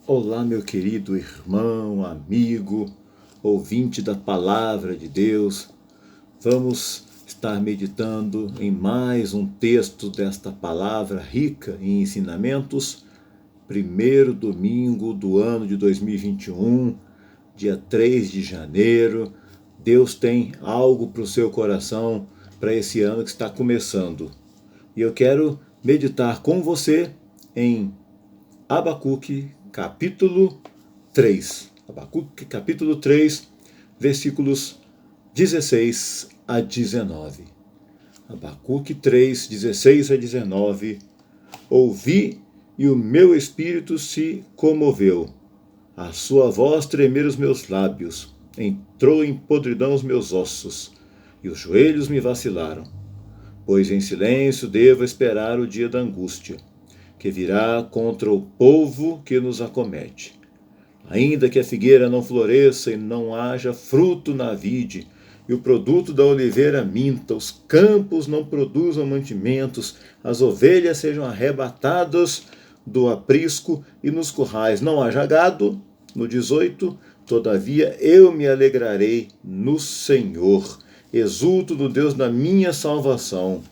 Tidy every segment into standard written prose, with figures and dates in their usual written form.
Olá, meu querido irmão, amigo, ouvinte da Palavra de Deus. Vamos estar meditando em mais um texto desta palavra rica em ensinamentos. Primeiro domingo do ano de 2021, dia 3 de janeiro. Deus tem algo para o seu coração para esse ano que está começando. E eu quero meditar com você em Abacuque, capítulo 3. Abacuque, capítulo 3, versículos 16 a 19. Abacuque 3, 16 a 19. Ouvi e o meu espírito se comoveu. A sua voz tremer os meus lábios. Entrou em podridão os meus ossos, e os joelhos me vacilaram. Pois em silêncio devo esperar o dia da angústia, que virá contra o povo que nos acomete. Ainda que a figueira não floresça e não haja fruto na vide, e o produto da oliveira minta, os campos não produzam mantimentos, as ovelhas sejam arrebatadas do aprisco e nos currais não haja gado. No 18, todavia eu me alegrarei no Senhor, exulto no Deus da minha salvação.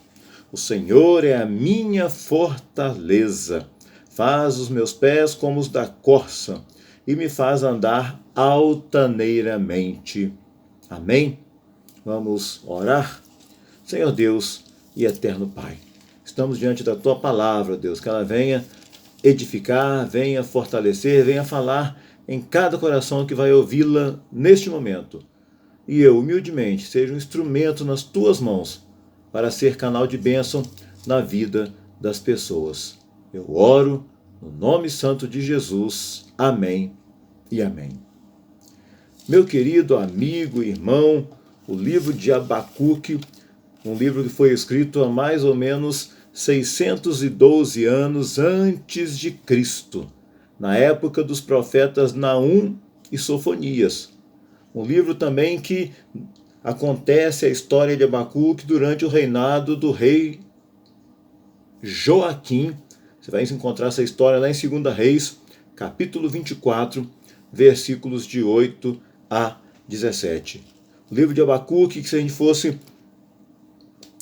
O Senhor é a minha fortaleza, faz os meus pés como os da corça e me faz andar altaneiramente. Amém? Vamos orar? Senhor Deus e eterno Pai, estamos diante da Tua palavra, Deus, que ela venha edificar, venha fortalecer, venha falar em cada coração que vai ouvi-la neste momento. E eu, humildemente, seja um instrumento nas Tuas mãos, para ser canal de bênção na vida das pessoas. Eu oro no nome santo de Jesus. Amém e amém. Meu querido amigo e irmão, o livro de Abacuque, um livro que foi escrito há mais ou menos 612 anos antes de Cristo, na época dos profetas Naum e Sofonias. Um livro também que acontece a história de Abacuque durante o reinado do rei Joaquim. Você vai encontrar essa história lá em 2 Reis, capítulo 24, versículos de 8 a 17. O livro de Abacuque, que se a gente fosse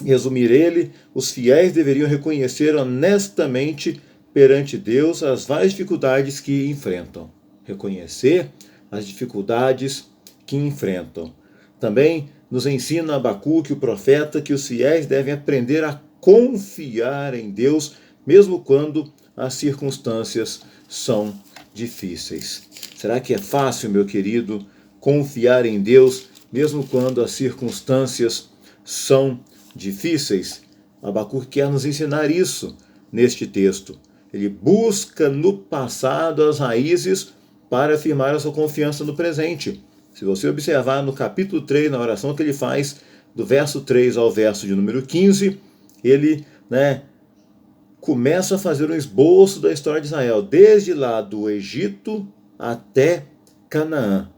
resumir ele, os fiéis deveriam reconhecer honestamente perante Deus as várias dificuldades que enfrentam. Reconhecer as dificuldades que enfrentam. Também nos ensina Abacuque, o profeta, que os fiéis devem aprender a confiar em Deus, mesmo quando as circunstâncias são difíceis. Será que é fácil, meu querido, confiar em Deus, mesmo quando as circunstâncias são difíceis? Abacuque quer nos ensinar isso neste texto. Ele busca no passado as raízes para afirmar a sua confiança no presente. Se você observar no capítulo 3, na oração que ele faz, do verso 3 ao verso de número 15, ele começa a fazer um esboço da história de Israel, desde lá do Egito até Canaã.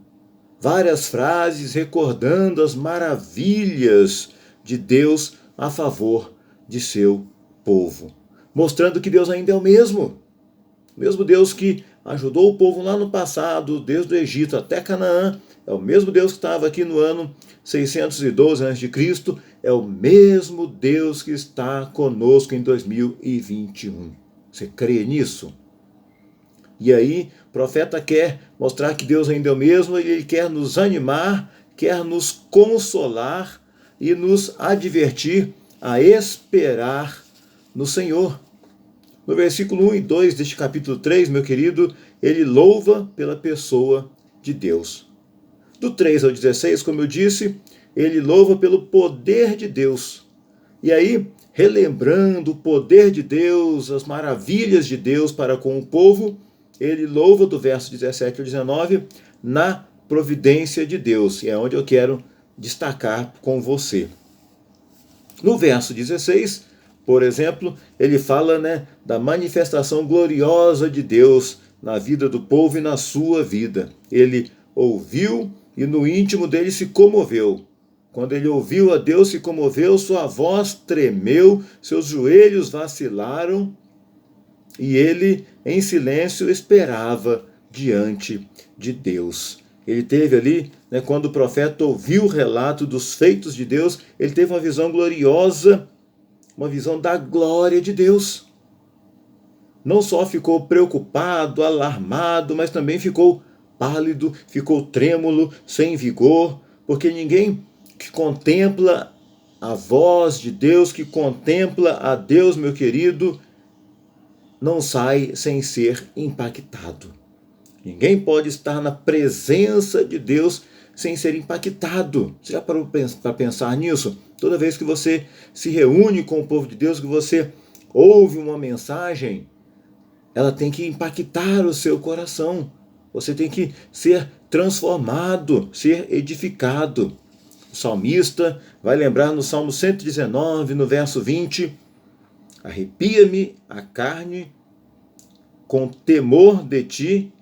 Várias frases recordando as maravilhas de Deus a favor de seu povo, mostrando que Deus ainda é o mesmo Deus que ajudou o povo lá no passado, desde o Egito até Canaã. É o mesmo Deus que estava aqui no ano 612 a.C., é o mesmo Deus que está conosco em 2021. Você crê nisso? E aí, o profeta quer mostrar que Deus ainda é o mesmo, e ele quer nos animar, quer nos consolar e nos advertir a esperar no Senhor. No versículo 1 e 2 deste capítulo 3, meu querido, ele louva pela pessoa de Deus. Do 3 ao 16, como eu disse, ele louva pelo poder de Deus. E aí, relembrando o poder de Deus, as maravilhas de Deus para com o povo, ele louva do verso 17 ao 19 na providência de Deus. E é onde eu quero destacar com você. No verso 16, por exemplo, ele fala da manifestação gloriosa de Deus na vida do povo e na sua vida. Ele ouviu e no íntimo dele se comoveu. Quando ele ouviu a Deus, se comoveu, sua voz tremeu, seus joelhos vacilaram e ele, em silêncio, esperava diante de Deus. Ele teve ali, quando o profeta ouviu o relato dos feitos de Deus, ele teve uma visão gloriosa, uma visão da glória de Deus. Não só ficou preocupado, alarmado, mas também ficou pálido, ficou trêmulo, sem vigor, porque ninguém que contempla a voz de Deus, que contempla a Deus, meu querido, não sai sem ser impactado. Ninguém pode estar na presença de Deus sem ser impactado. Você já parou para pensar nisso? Toda vez que você se reúne com o povo de Deus, que você ouve uma mensagem, ela tem que impactar o seu coração. Você tem que ser transformado, ser edificado. O salmista vai lembrar no Salmo 119, no verso 20: arrepia-me a carne, com temor de ti,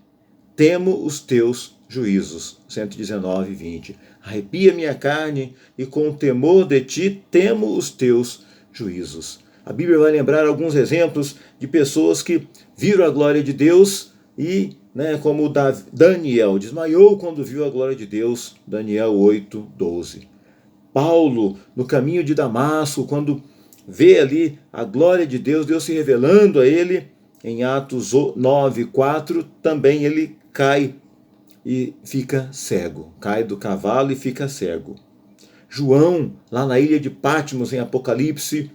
temo os teus juízos. 119, 20. Arrepia-me a carne, e com temor de ti, temo os teus juízos. A Bíblia vai lembrar alguns exemplos de pessoas que viram a glória de Deus e, como Daniel, desmaiou quando viu a glória de Deus. Daniel 8, 12. Paulo, no caminho de Damasco, quando vê ali a glória de Deus, Deus se revelando a ele, em Atos 9, 4, também ele cai e fica cego. Cai do cavalo e fica cego. João, lá na ilha de Patmos, em Apocalipse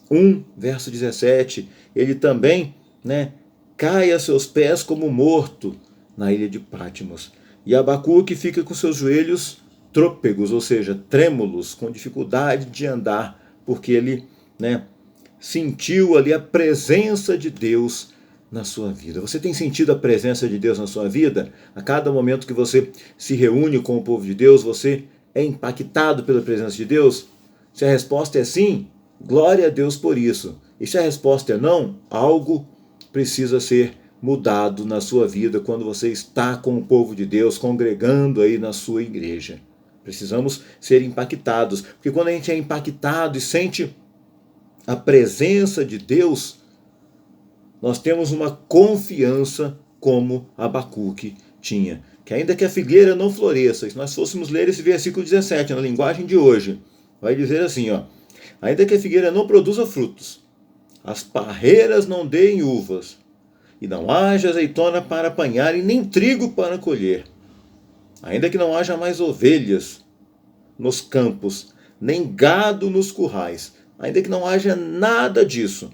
1, verso 17, ele também cai a seus pés como morto na ilha de Patmos. E Abacuque fica com seus joelhos trôpegos, ou seja, trêmulos, com dificuldade de andar, porque ele sentiu ali a presença de Deus na sua vida. Você tem sentido a presença de Deus na sua vida? A cada momento que você se reúne com o povo de Deus, você é impactado pela presença de Deus? Se a resposta é sim, glória a Deus por isso. E se a resposta é não, algo precisa ser mudado na sua vida quando você está com o povo de Deus, congregando aí na sua igreja. Precisamos ser impactados, porque quando a gente é impactado e sente a presença de Deus, nós temos uma confiança como Abacuque tinha. Que ainda que a figueira não floresça, se nós fôssemos ler esse versículo 17 na linguagem de hoje, vai dizer assim, ainda que a figueira não produza frutos, as parreiras não deem uvas, e não haja azeitona para apanhar e nem trigo para colher, ainda que não haja mais ovelhas nos campos, nem gado nos currais, ainda que não haja nada disso,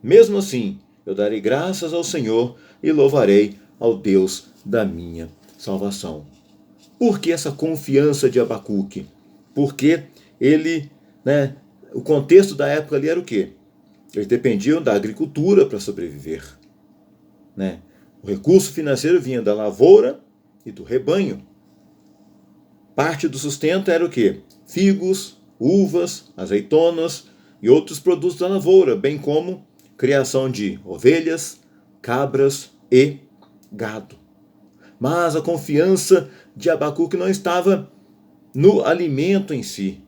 mesmo assim eu darei graças ao Senhor e louvarei ao Deus da minha salvação. Por que essa confiança de Abacuque? Porque ele, o contexto da época ali era o quê? Eles dependiam da agricultura para sobreviver. O recurso financeiro vinha da lavoura e do rebanho. Parte do sustento era o quê? Figos, uvas, azeitonas e outros produtos da lavoura, bem como criação de ovelhas, cabras e gado. Mas a confiança de Abacuque não estava no alimento em si,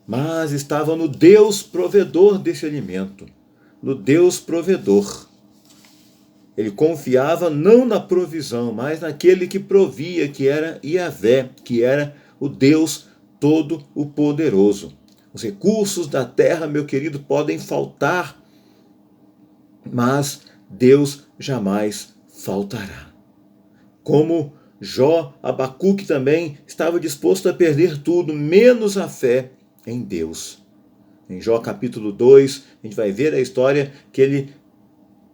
mas estava no Deus provedor desse alimento, no Deus provedor. Ele confiava não na provisão, mas naquele que provia, que era Yahvé, que era o Deus Todo-o-Poderoso. Os recursos da terra, meu querido, podem faltar, mas Deus jamais faltará. Como Jó, Abacuque também estava disposto a perder tudo, menos a fé em Deus. Em Jó capítulo 2, a gente vai ver a história que ele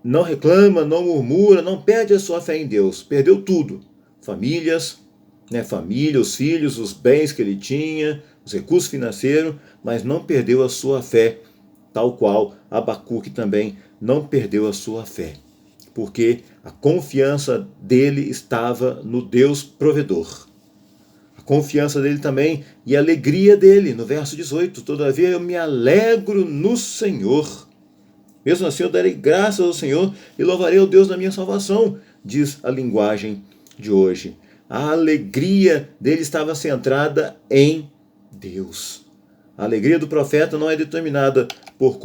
não reclama, não murmura, não perde a sua fé em Deus. Perdeu tudo. Famílias, família, os filhos, os bens que ele tinha, os recursos financeiros, mas não perdeu a sua fé, tal qual Abacuque também não perdeu a sua fé. Porque a confiança dele estava no Deus provedor. A confiança dele também e a alegria dele, no verso 18. Todavia eu me alegro no Senhor. Mesmo assim eu darei graças ao Senhor e louvarei ao Deus da minha salvação, diz a linguagem de hoje. A alegria dele estava centrada em Deus. A alegria do profeta não é determinada por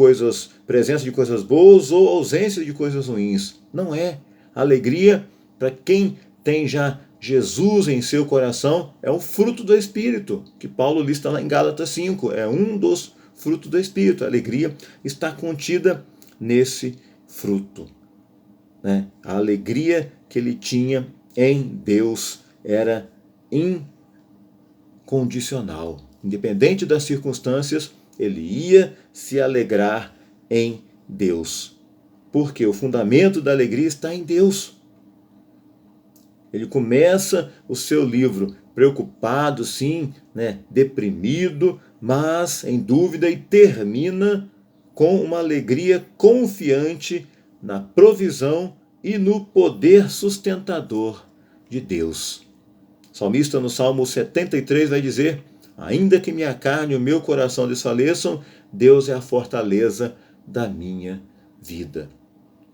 presença de coisas boas ou ausência de coisas ruins. Não é. Alegria, para quem tem já Jesus em seu coração, é um fruto do Espírito, que Paulo lista lá em Gálatas 5. É um dos frutos do Espírito. A alegria está contida nesse fruto. Né? A alegria que ele tinha em Deus era incondicional. Independente das circunstâncias, ele ia se alegrar em Deus. Porque o fundamento da alegria está em Deus. Ele começa o seu livro preocupado, sim, né, deprimido, mas em dúvida, e termina com uma alegria confiante na provisão e no poder sustentador de Deus. O salmista no Salmo 73 vai dizer: ainda que minha carne e o meu coração desfaleçam, Deus é a fortaleza da minha vida.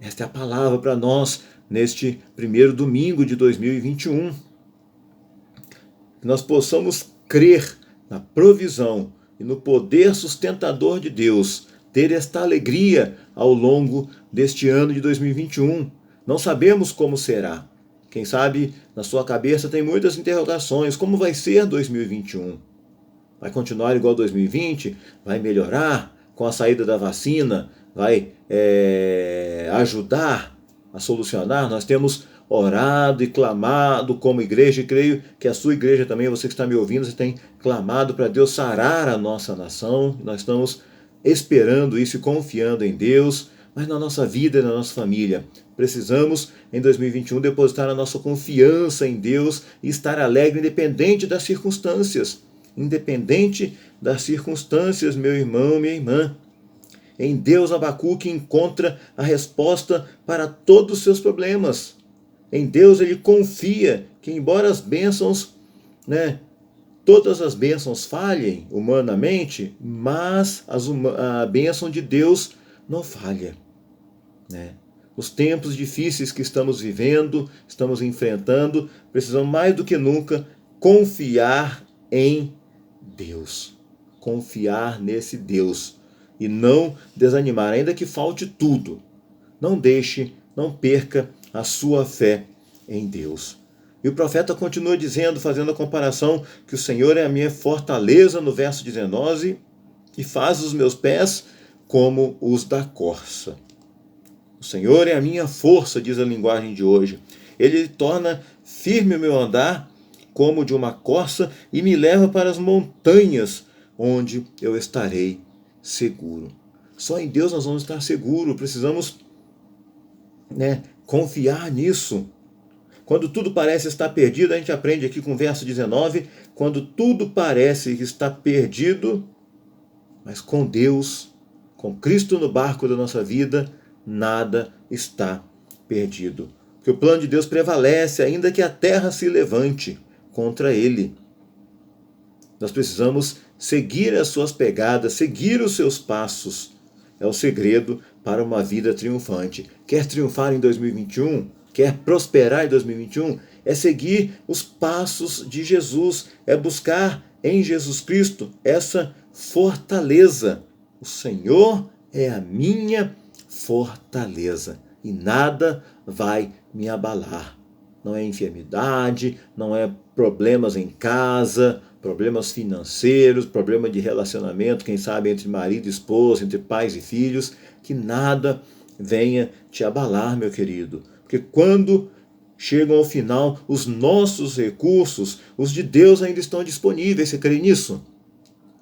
Esta é a palavra para nós neste primeiro domingo de 2021. Que nós possamos crer na provisão e no poder sustentador de Deus, ter esta alegria ao longo deste ano de 2021. Não sabemos como será. Quem sabe na sua cabeça tem muitas interrogações. Como vai ser 2021? Vai continuar igual 2020? Vai melhorar com a saída da vacina? Vai ajudar a solucionar? Nós temos orado e clamado como igreja, e creio que a sua igreja também, você que está me ouvindo, você tem clamado para Deus sarar a nossa nação. Nós estamos esperando isso e confiando em Deus, mas na nossa vida e na nossa família. Precisamos, em 2021, depositar a nossa confiança em Deus e estar alegre, independente das circunstâncias. Independente das circunstâncias, meu irmão, minha irmã. Em Deus, Abacuque encontra a resposta para todos os seus problemas. Em Deus ele confia que, embora as bênçãos, todas as bênçãos falhem humanamente, mas a bênção de Deus não falha. Os tempos difíceis que estamos vivendo, estamos enfrentando, precisamos mais do que nunca confiar em Deus. Confiar nesse Deus e não desanimar, ainda que falte tudo. Não deixe, não perca a sua fé em Deus. E o profeta continua dizendo, fazendo a comparação, que o Senhor é a minha fortaleza, no verso 19, e faz os meus pés como os da corça. O Senhor é a minha força, diz a linguagem de hoje. Ele torna firme o meu andar como de uma corça e me leva para as montanhas, onde eu estarei seguro. Só em Deus nós vamos estar seguros. Precisamos confiar nisso. Quando tudo parece estar perdido, a gente aprende aqui com o verso 19, quando tudo parece estar perdido, mas com Deus, com Cristo no barco da nossa vida, nada está perdido. Porque o plano de Deus prevalece, ainda que a terra se levante contra ele. Nós precisamos seguir as suas pegadas, seguir os seus passos. É o segredo para uma vida triunfante. Quer triunfar em 2021? Quer prosperar em 2021? É seguir os passos de Jesus. É buscar em Jesus Cristo essa fortaleza. O Senhor é a minha fortaleza e nada vai me abalar. Não é enfermidade, não é problemas em casa, problemas financeiros, problema de relacionamento, quem sabe entre marido e esposa, entre pais e filhos, que nada venha te abalar, meu querido. Porque quando chegam ao final, os nossos recursos, os de Deus ainda estão disponíveis. Você crê nisso?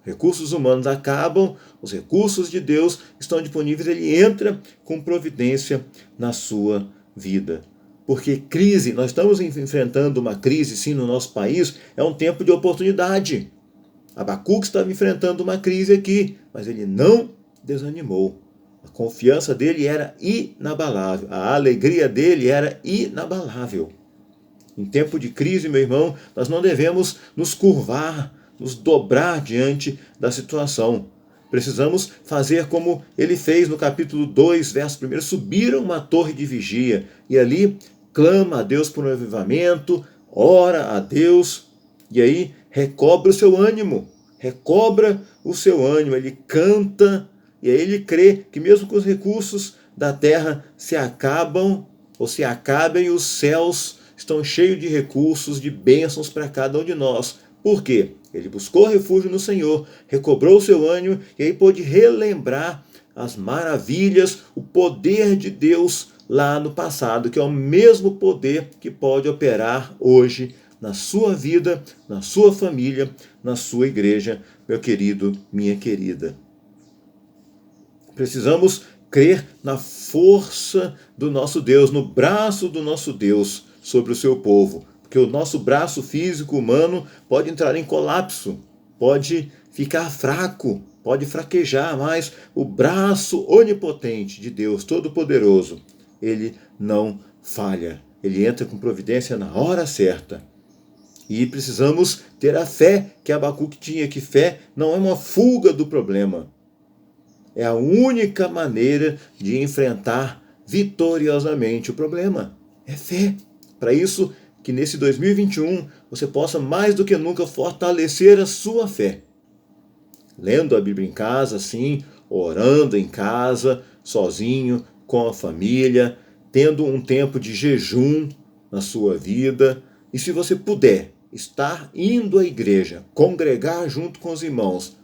Recursos humanos acabam, os recursos de Deus estão disponíveis, ele entra com providência na sua vida. Porque crise, nós estamos enfrentando uma crise, sim, no nosso país, é um tempo de oportunidade. Abacuque estava enfrentando uma crise aqui, mas ele não desanimou. A confiança dele era inabalável, a alegria dele era inabalável. Em tempo de crise, meu irmão, nós não devemos nos curvar, nos dobrar diante da situação. Precisamos fazer como ele fez no capítulo 2, verso 1. Subiram uma torre de vigia e ali clama a Deus por um avivamento, ora a Deus e aí recobra o seu ânimo. Recobra o seu ânimo, ele canta e aí ele crê que mesmo que os recursos da terra se acabam, ou se acaba e os céus estão cheios de recursos, de bênçãos para cada um de nós. Por quê? Ele buscou refúgio no Senhor, recobrou o seu ânimo e aí pôde relembrar as maravilhas, o poder de Deus lá no passado, que é o mesmo poder que pode operar hoje na sua vida, na sua família, na sua igreja, meu querido, minha querida. Precisamos crer na força do nosso Deus, no braço do nosso Deus sobre o seu povo, porque o nosso braço físico humano pode entrar em colapso, pode ficar fraco, pode fraquejar, mas o braço onipotente de Deus Todo-Poderoso, ele não falha. Ele entra com providência na hora certa. E precisamos ter a fé que Abacuque tinha, que fé não é uma fuga do problema. É a única maneira de enfrentar vitoriosamente o problema. É fé. Para isso, que nesse 2021 você possa mais do que nunca fortalecer a sua fé. Lendo a Bíblia em casa, sim, orando em casa, sozinho, com a família, tendo um tempo de jejum na sua vida. E se você puder estar indo à igreja, congregar junto com os irmãos,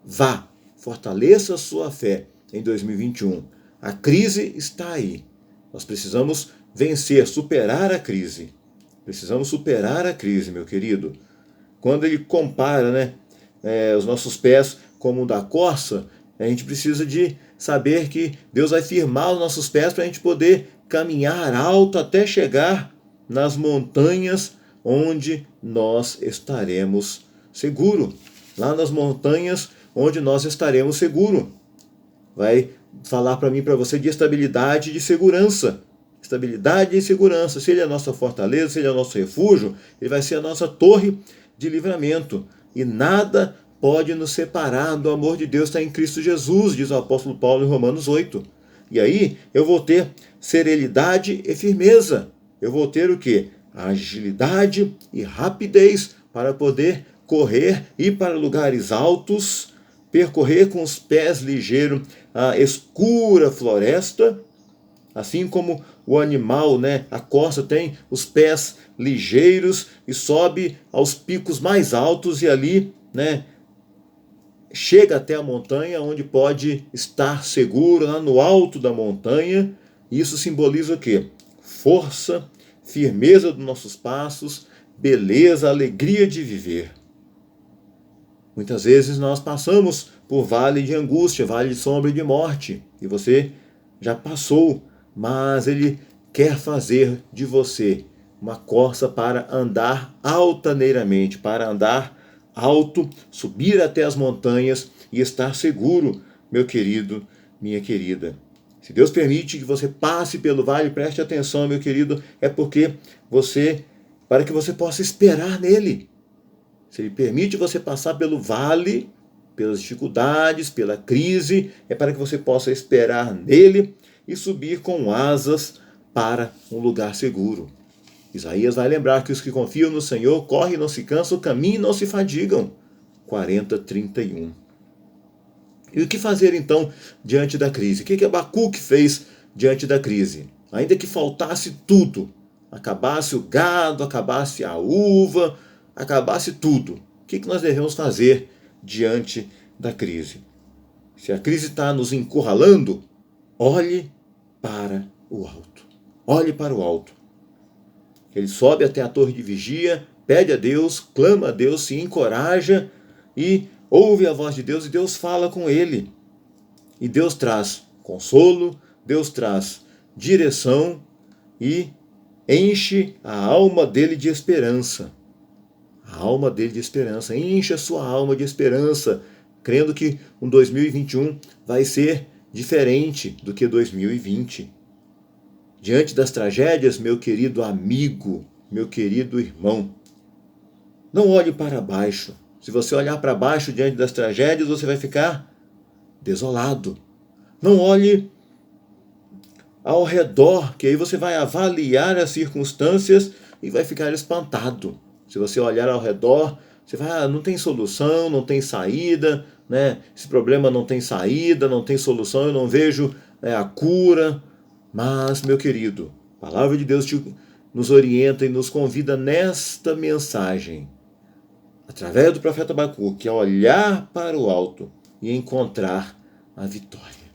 vá, fortaleça a sua fé em 2021. A crise está aí. Nós precisamos vencer, superar a crise. Precisamos superar a crise, meu querido. Quando ele compara, os nossos pés como o da corça, a gente precisa de saber que Deus vai firmar os nossos pés para a gente poder caminhar alto até chegar nas montanhas onde nós estaremos seguros. Lá nas montanhas onde nós estaremos seguros. Vai falar para mim e para você de estabilidade e de segurança. Estabilidade e segurança. Se ele é a nossa fortaleza, se ele é o nosso refúgio, ele vai ser a nossa torre de livramento. E nada pode nos separar do amor de Deus, está em Cristo Jesus, diz o apóstolo Paulo em Romanos 8. E aí eu vou ter serenidade e firmeza. Eu vou ter o quê? Agilidade e rapidez para poder correr, ir para lugares altos, percorrer com os pés ligeiros a escura floresta, assim como o animal, a corça tem os pés ligeiros e sobe aos picos mais altos e ali, chega até a montanha onde pode estar seguro, lá no alto da montanha. Isso simboliza o quê? Força, firmeza dos nossos passos, beleza, alegria de viver. Muitas vezes nós passamos por vale de angústia, vale de sombra e de morte, e você já passou, mas ele quer fazer de você uma corça para andar altaneiramente, para andar alto, subir até as montanhas e estar seguro, meu querido, minha querida. Se Deus permite que você passe pelo vale, preste atenção, meu querido, é porque para que você possa esperar nele. Se ele permite você passar pelo vale, pelas dificuldades, pela crise, é para que você possa esperar nele e subir com asas para um lugar seguro. Isaías vai lembrar que os que confiam no Senhor correm e não se cansam, caminham e não se fadigam. 40:31. E o que fazer então diante da crise? O que Abacuque fez diante da crise? Ainda que faltasse tudo, acabasse o gado, acabasse a uva, acabasse tudo. O que nós devemos fazer diante da crise? Se a crise está nos encurralando, olhe para o alto. Olhe para o alto. Ele sobe até a torre de vigia, pede a Deus, clama a Deus, se encoraja e ouve a voz de Deus e Deus fala com ele. E Deus traz consolo, Deus traz direção e enche a alma dele de esperança. A alma dele de esperança. Enche a sua alma de esperança, crendo que um 2021 vai ser diferente do que 2020. Diante das tragédias, meu querido amigo, meu querido irmão, não olhe para baixo. Se você olhar para baixo diante das tragédias, você vai ficar desolado. Não olhe ao redor, que aí você vai avaliar as circunstâncias e vai ficar espantado. Se você olhar ao redor, você vai, não tem solução, não tem saída, Esse problema não tem saída, não tem solução, eu não vejo a cura. Mas, meu querido, A palavra de Deus nos orienta e nos convida nesta mensagem, através do profeta Abacuque, a olhar para o alto e encontrar a vitória.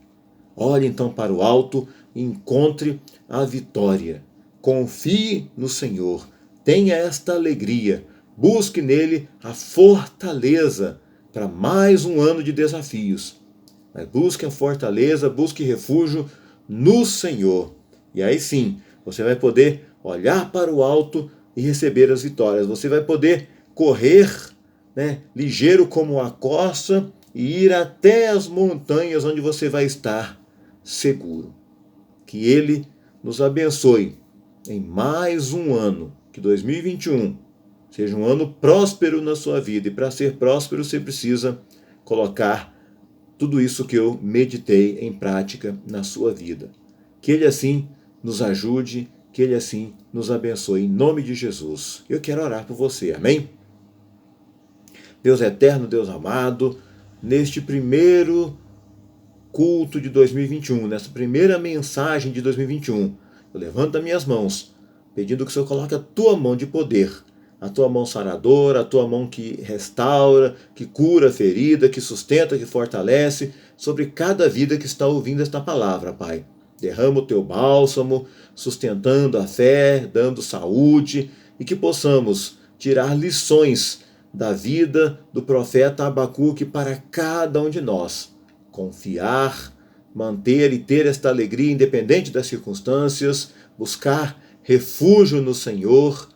Olhe então para o alto e encontre a vitória. Confie no Senhor, tenha esta alegria, busque nele a fortaleza para mais um ano de desafios. Mas busque a fortaleza, busque refúgio no Senhor. E aí sim, você vai poder olhar para o alto e receber as vitórias. Você vai poder correr, ligeiro como a corça e ir até as montanhas onde você vai estar seguro. Que Ele nos abençoe em mais um ano, que 2021 seja um ano próspero na sua vida. E para ser próspero você precisa colocar tudo isso que eu meditei em prática na sua vida. Que Ele assim nos ajude, que Ele assim nos abençoe, em nome de Jesus. Eu quero orar por você, amém? Deus eterno, Deus amado, neste primeiro culto de 2021, nessa primeira mensagem de 2021, eu levanto as minhas mãos, pedindo que o Senhor coloque a tua mão de poder, a tua mão saradora, a tua mão que restaura, que cura a ferida, que sustenta, que fortalece, sobre cada vida que está ouvindo esta palavra, Pai. Derrama o teu bálsamo, sustentando a fé, dando saúde, e que possamos tirar lições da vida do profeta Abacuque para cada um de nós. Confiar, manter e ter esta alegria independente das circunstâncias, buscar refúgio no Senhor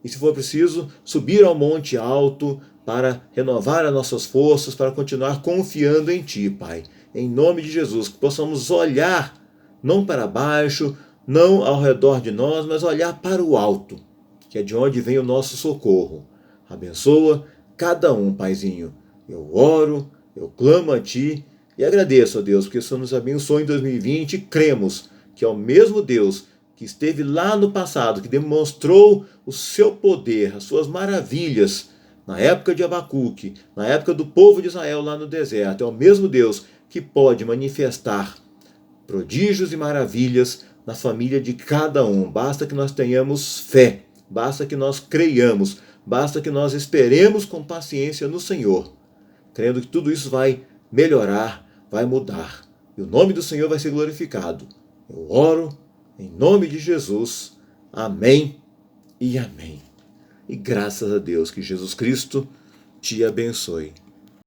e, se for preciso, subir ao monte alto para renovar as nossas forças, para continuar confiando em Ti, Pai. Em nome de Jesus, que possamos olhar não para baixo, não ao redor de nós, mas olhar para o alto, que é de onde vem o nosso socorro. Abençoa cada um, Paizinho. Eu oro, eu clamo a Ti, e agradeço a Deus, porque o Senhor nos abençoou em 2020 e cremos que é o mesmo Deus que esteve lá no passado, que demonstrou o seu poder, as suas maravilhas, na época de Abacuque, na época do povo de Israel lá no deserto. É o mesmo Deus que pode manifestar prodígios e maravilhas na família de cada um. Basta que nós tenhamos fé, basta que nós creiamos, basta que nós esperemos com paciência no Senhor, crendo que tudo isso vai melhorar, vai mudar. E o nome do Senhor vai ser glorificado. Eu oro em nome de Jesus. Amém e amém. E graças a Deus, que Jesus Cristo te abençoe.